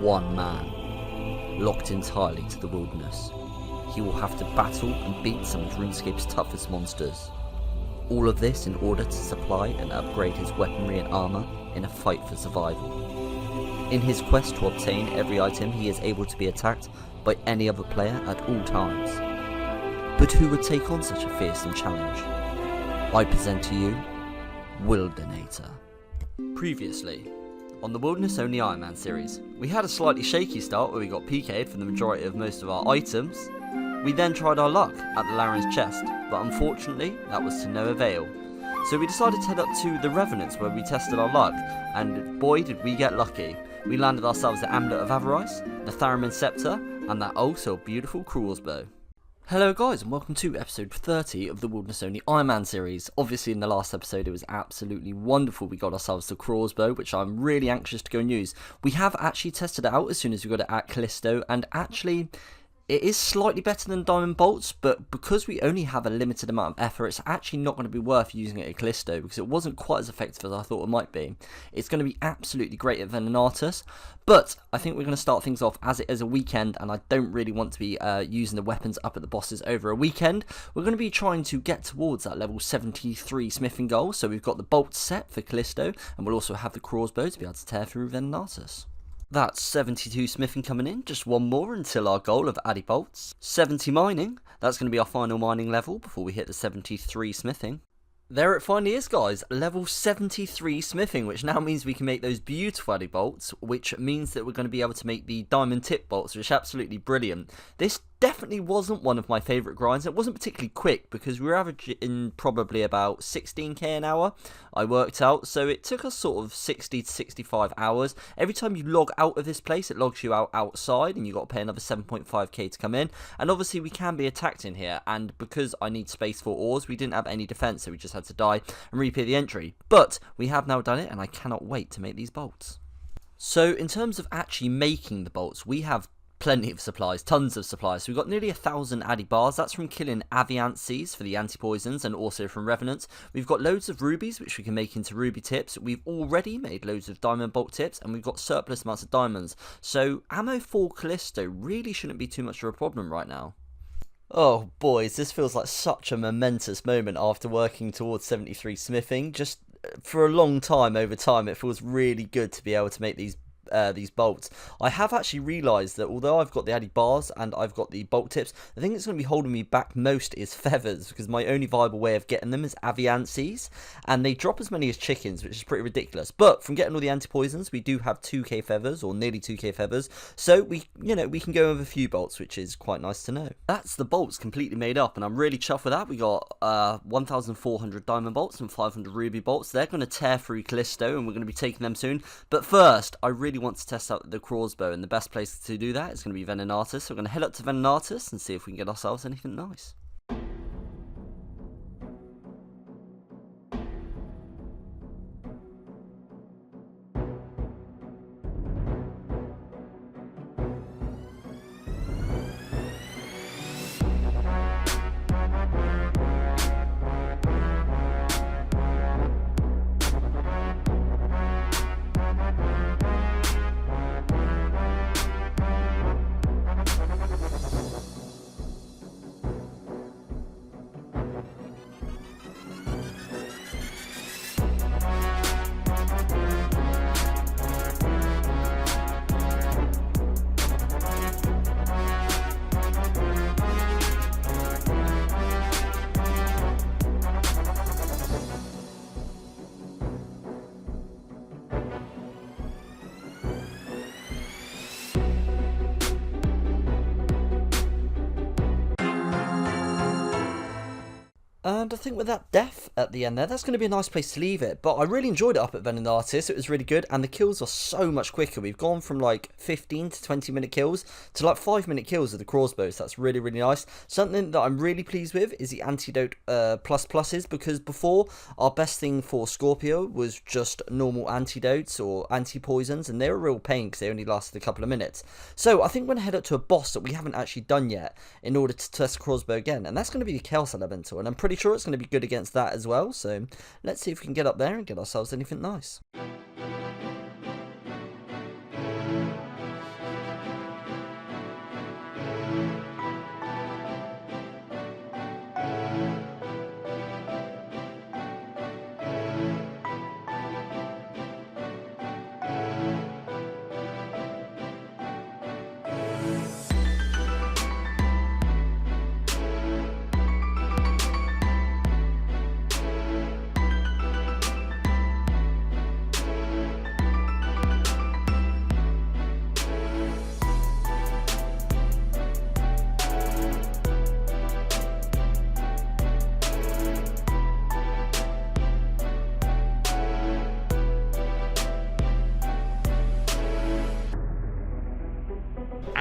one man, locked entirely to the wilderness. He will have to battle and beat some of RuneScape's toughest monsters. All of this in order to supply and upgrade his weaponry and armour in a fight for survival. In his quest to obtain every item, he is able to be attacked by any other player at all times. But who would take on such a fearsome challenge? I present to you, Wildanator. Previously, on the Wilderness Only Ironman series, we had a slightly shaky start where we got PK'd for the majority of most of our items. We then tried our luck at the Laren's chest, but unfortunately that was to no avail. So we decided to head up to the Revenant where we tested our luck, and boy did we get lucky. We landed ourselves the Amulet of Avarice, the Tharamin Scepter, and that also beautiful crossbow. Hello guys and welcome to episode 30 of the Wilderness Only Ironman series. Obviously in the last episode it was absolutely wonderful. We got ourselves the crossbow, which I'm really anxious to go and use. We have actually tested it out as soon as we got it at Krystilla, and actually it is slightly better than diamond bolts, but because we only have a limited amount of effort, it's actually not going to be worth using it at Krystilla because it wasn't quite as effective as I thought it might be. It's going to be absolutely great at Wildanator, but I think we're going to start things off as it is a weekend, and I don't really want to be using the weapons up at the bosses over a weekend. We're going to be trying to get towards that level 73 smithing goal, so we've got the bolts set for Krystilla, and we'll also have the crossbow to be able to tear through Wildanator. That's 72 smithing coming in, just one more until our goal of Addy bolts. 70 mining, that's going to be our final mining level before we hit the 73 smithing. There it finally is guys, level 73 smithing, which now means we can make those beautiful Addy bolts, which means that we're going to be able to make the diamond tip bolts, which is absolutely brilliant. This definitely wasn't one of my favourite grinds. It wasn't particularly quick because we were averaging probably about 16k an hour, I worked out, so it took us sort of 60 to 65 hours. Every time you log out of this place it logs you out outside and you got to pay another 7.5k to come in, and obviously we can be attacked in here, and because I need space for ores we didn't have any defence, so we just had to die and repeat the entry. But we have now done it and I cannot wait to make these bolts. So in terms of actually making the bolts, we have plenty of supplies, tons of supplies. So we've got nearly 1,000 Addy bars. That's from killing Aviant seeds for the anti-poisons and also from Revenant. We've got loads of rubies, which we can make into ruby tips. We've already made loads of diamond bolt tips, and we've got surplus amounts of diamonds. So ammo for Krystilla really shouldn't be too much of a problem right now. Oh boys, this feels like such a momentous moment after working towards 73 smithing. Just for a long time over time, it feels really good to be able to make these bolts. I have actually realised that although I've got the Addy bars and I've got the bolt tips, the thing that's going to be holding me back most is feathers, because my only viable way of getting them is Aviancies, and they drop as many as chickens, which is pretty ridiculous. But from getting all the anti-poisons, we do have 2k feathers, or nearly 2k feathers, so we can go with a few bolts, which is quite nice to know. That's the bolts completely made up, and I'm really chuffed with that. We got 1,400 diamond bolts and 500 ruby bolts. They're going to tear through Krystilla, and we're going to be taking them soon. But first, I really want to test out the crossbow, and the best place to do that is going to be Wildanator. So we're going to head up to Wildanator and see if we can get ourselves anything nice. And I think with that death at the end there, that's going to be a nice place to leave it. But I really enjoyed it up at Wildanator. It was really good, and the kills are so much quicker. We've gone from like 15 to 20 minute kills to like 5-minute kills with the crossbows. That's really, really nice. Something that I'm really pleased with is the antidote pluses, because before our best thing for Scorpio was just normal antidotes or anti-poisons, and they were a real pain because they only lasted a couple of minutes. So I think we're going to head up to a boss that we haven't actually done yet in order to test the crossbow again, and that's going to be the Chaos Elemental, and I'm pretty sure it's going to be good against that as well. So let's see if we can get up there and get ourselves anything nice.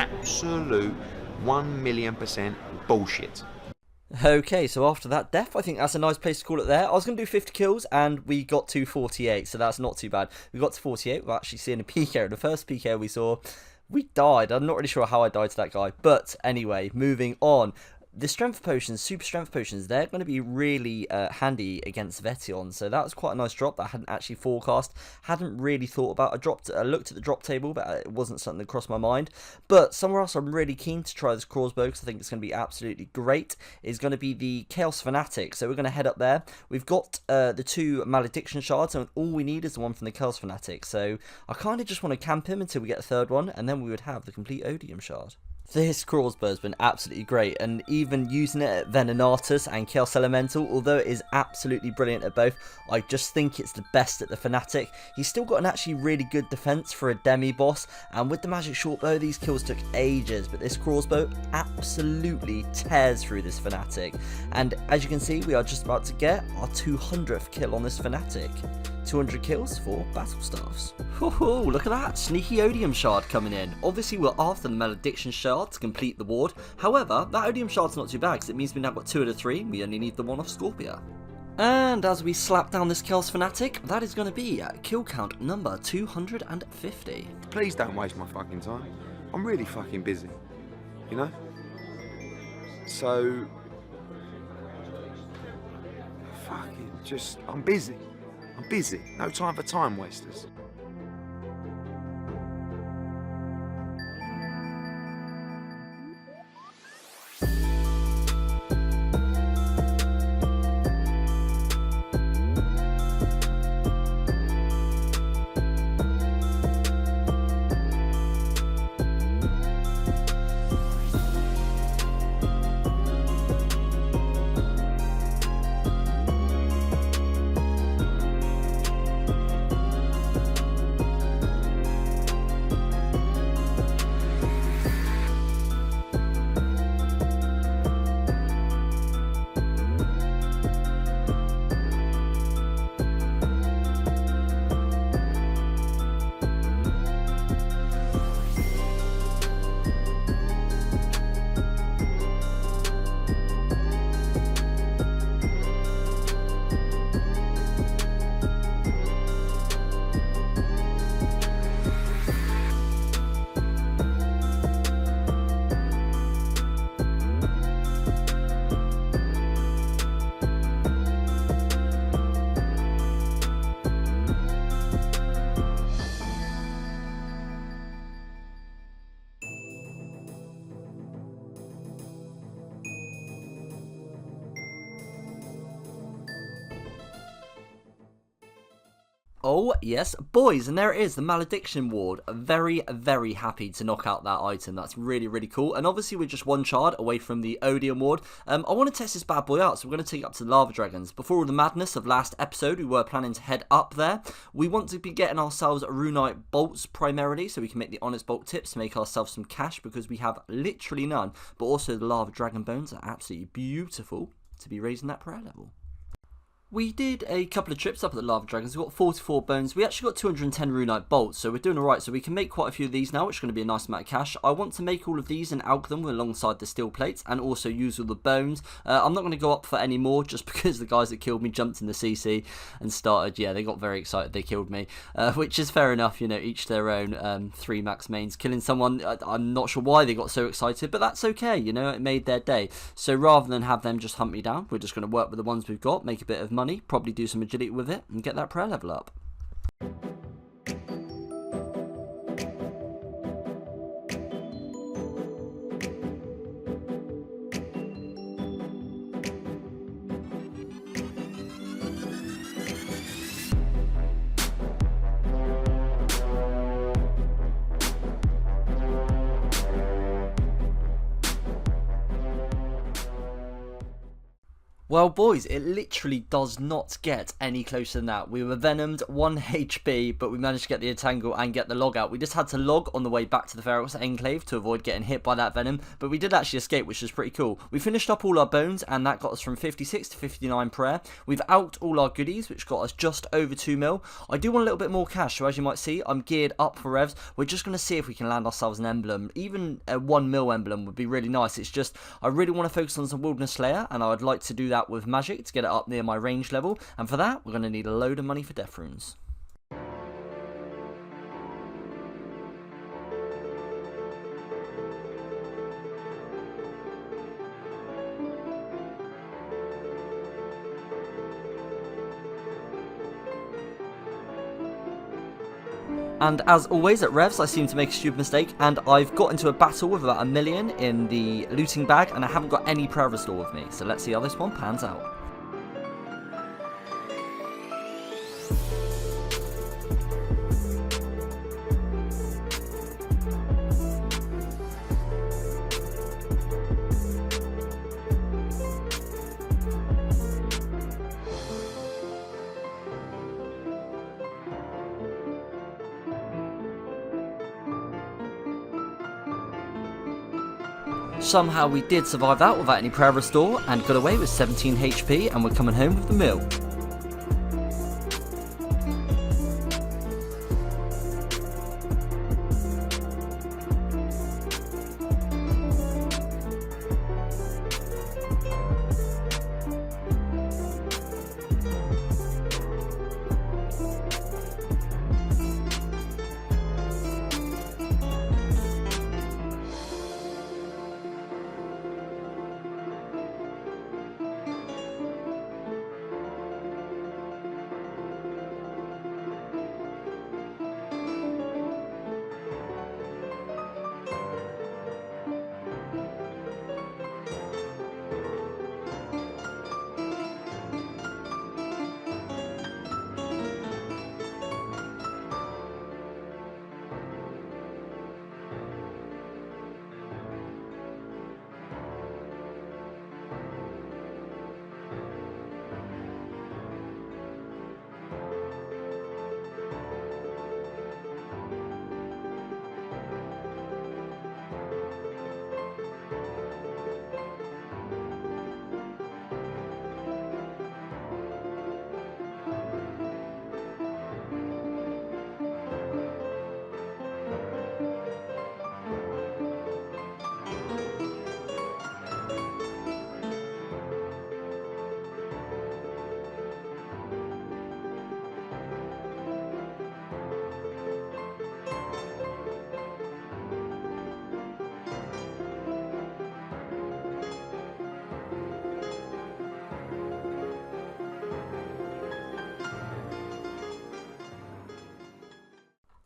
absolute 1,000,000% bullshit. Okay, so after that death, I think that's a nice place to call it there. I was going to do 50 kills, and we got to 48, so that's not too bad. We got to 48, we're actually seeing a PK. The first PK we saw, we died. I'm not really sure how I died to that guy. But anyway, moving on. The strength potions, super strength potions, they're going to be really handy against Vetion. So that was quite a nice drop that I hadn't actually forecast, hadn't really thought about. I looked at the drop table, but it wasn't something that crossed my mind. But somewhere else I'm really keen to try this crossbow, because I think it's going to be absolutely great, is going to be the Chaos Fanatic. So we're going to head up there. We've got the 2 Malediction shards, and all we need is the one from the Chaos Fanatic. So I kind of just want to camp him until we get the 3rd one, and then we would have the complete Odium shard. This crossbow has been absolutely great, and even using it at Venenatus and Chaos Elemental, although it is absolutely brilliant at both, I just think it's the best at the Fanatic. He's still got an actually really good defense for a demi-boss, and with the magic shortbow, these kills took ages, but this crossbow absolutely tears through this Fanatic. And as you can see, we are just about to get our 200th kill on this Fanatic. 200 kills for battle staffs. Woohoo, look at that, sneaky Odium shard coming in. Obviously we're after the Malediction shard to complete the ward. However, that Odium shard's not too bad, because it means we now got 2 out of 3, we only need the 1 off Scorpia. And as we slap down this Chaos Fanatic, that is going to be at kill count number 250. Please don't waste my fucking time. I'm really fucking busy, you know? So, fucking just, I'm busy. I'm busy. No time for time wasters. Oh, yes, boys, and there it is, the Malediction Ward. Very, very happy to knock out that item. That's really, really cool. And obviously, we're just 1 shard away from the Odium Ward. I want to test this bad boy out, so we're going to take it up to the Lava Dragons. Before all the madness of last episode, we were planning to head up there. We want to be getting ourselves Runite Bolts primarily, so we can make the Honest Bolt tips to make ourselves some cash, because we have literally none. But also, the Lava Dragon Bones are absolutely beautiful to be raising that prayer level. We did a couple of trips up at the Lava Dragons. We got 44 bones. We actually got 210 Runite Bolts, so we're doing alright. So we can make quite a few of these now, which is going to be a nice amount of cash. I want to make all of these and alch them alongside the steel plates, and also use all the bones. I'm not going to go up for any more, just because the guys that killed me jumped in the CC and started. Yeah, they got very excited. They killed me, which is fair enough. You know, each their own. 3 max mains killing someone. I'm not sure why they got so excited, but that's okay. You know, it made their day. So rather than have them just hunt me down, we're just going to work with the ones we've got, make a bit of money. Probably do some agility with it and get that prayer level up. Well, boys, it literally does not get any closer than that. We were venomed 1 HP, but we managed to get the entangle and get the log out. We just had to log on the way back to the Ferox Enclave to avoid getting hit by that venom, but we did actually escape, which was pretty cool. We finished up all our bones, and that got us from 56 to 59 prayer. We've out all our goodies, which got us just over 2 mil. I do want a little bit more cash, so as you might see, I'm geared up for revs. We're just going to see if we can land ourselves an emblem. Even a 1 mil emblem would be really nice. It's just, I really want to focus on some Wilderness Slayer, and I would like to do that with magic to get it up near my range level, and for that we're going to need a load of money for death runes. And as always at revs, I seem to make a stupid mistake, and I've got into a battle with about 1 million in the looting bag, and I haven't got any prayer restore with me. So let's see how this one pans out. Somehow we did survive that without any prayer restore and got away with 17 HP, and we're coming home with the mill.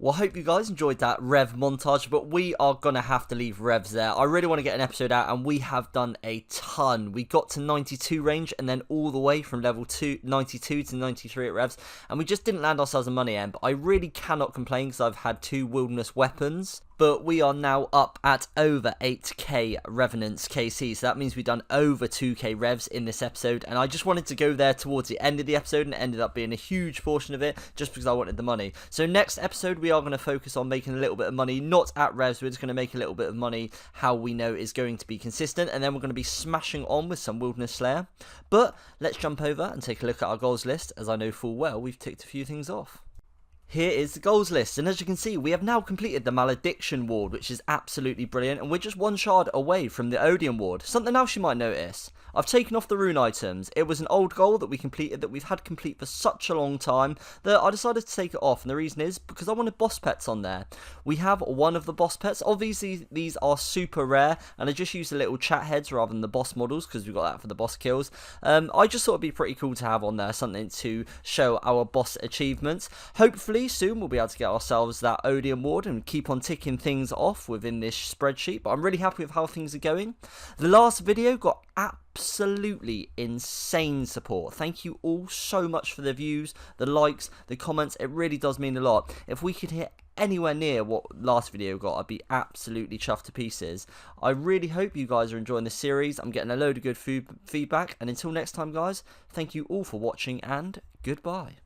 Well, I hope you guys enjoyed that Rev montage, but we are going to have to leave Revs there. I really want to get an episode out, and we have done a ton. We got to 92 range, and then all the way from level 92 to 93 at Revs, and we just didn't land ourselves a money end, but I really cannot complain because I've had 2 wilderness weapons. But we are now up at over 8k Revenants KC, so that means we've done over 2k Revs in this episode, and I just wanted to go there towards the end of the episode, and it ended up being a huge portion of it, just because I wanted the money. So next episode, we are going to focus on making a little bit of money, not at Revs, we're just going to make a little bit of money, how we know is going to be consistent, and then we're going to be smashing on with some Wilderness Slayer. But let's jump over and take a look at our goals list, as I know full well we've ticked a few things off. Here is the goals list, and as you can see, we have now completed the Malediction Ward, which is absolutely brilliant, and we're just 1 shard away from the Odium Ward. Something else you might notice, I've taken off the rune items. It was an old goal that we completed that we've had complete for such a long time that I decided to take it off, and the reason is because I wanted boss pets on there. We have one of the boss pets. Obviously, these are super rare, and I just used the little chat heads rather than the boss models because we got that for the boss kills. I just thought it'd be pretty cool to have on there, something to show our boss achievements. Hopefully, soon we'll be able to get ourselves that Odium Ward and keep on ticking things off within this spreadsheet, but I'm really happy with how things are going. The last video got absolutely insane support. Thank you all so much for the views, the likes, the comments. It really does mean a lot. If we could hit anywhere near what last video got, I'd be absolutely chuffed to pieces. I really hope you guys are enjoying this series. I'm getting a load of good feedback, and until next time guys, thank you all for watching and goodbye.